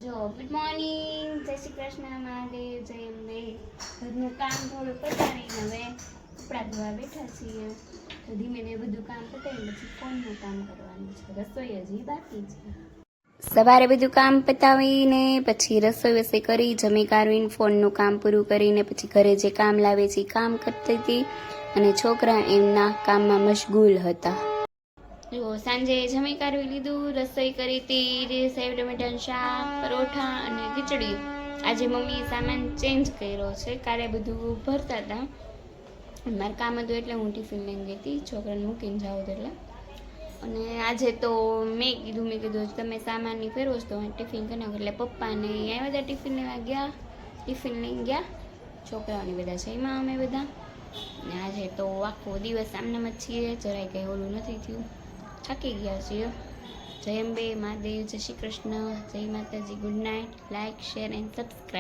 જો good morning, જય શ્રી કૃષ્ણ, મહાદેવ, જય અંબે. ઘરનું કામ થોડું પતાવીને હવે કપડાં ધોવા બેઠા છીએ. તો ધીમે ધીમે બધું કામ પતાવીને પછી ફોનનું કામ કરવાનું છે. રસોઈ હજી બાકી છે. સવારે બધું કામ પતાવીને પછી રસોઈ વસોઈ કરી, જમી કાઢીને ફોનનું કામ પૂરું કરીને પછી ઘરે જે કામ લાવે છે એ કામ કરતી હતી અને છોકરા એમના કામમાં મશગુલ હતા. જો સાંજે જમી કાઢવી લીધું, રસોઈ કરી હતી, સેવ ટમેટાનું શાક, પરોઠા અને ખીચડી. આજે મમ્મીએ સામાન ચેન્જ કર્યો છે, કાલે બધું ભરતા હતા. મારે કામ હતું એટલે હું ટિફિન લઈને ગઈ હતી, છોકરાને મૂકીને જાઉં એટલે. અને આજે તો મેં કીધું તમે સામાનની ફેરવો તો ટિફિન કરી નાખો. એટલે પપ્પાને આવ્યા હતા, ટિફિન લેવા ગયા, ટિફિન લઈને ગયા. છોકરાઓને બધા છે એમાં અમે બધા. ને આજે તો આખો દિવસ આમનામ જ છીએ, જરાય કંઈ ઓલું નથી થયું, થાકી ગયા છીએ. જય અંબે, મહાદેવ, જય શ્રી કૃષ્ણ, જય માતાજી, good night. Like, share and subscribe.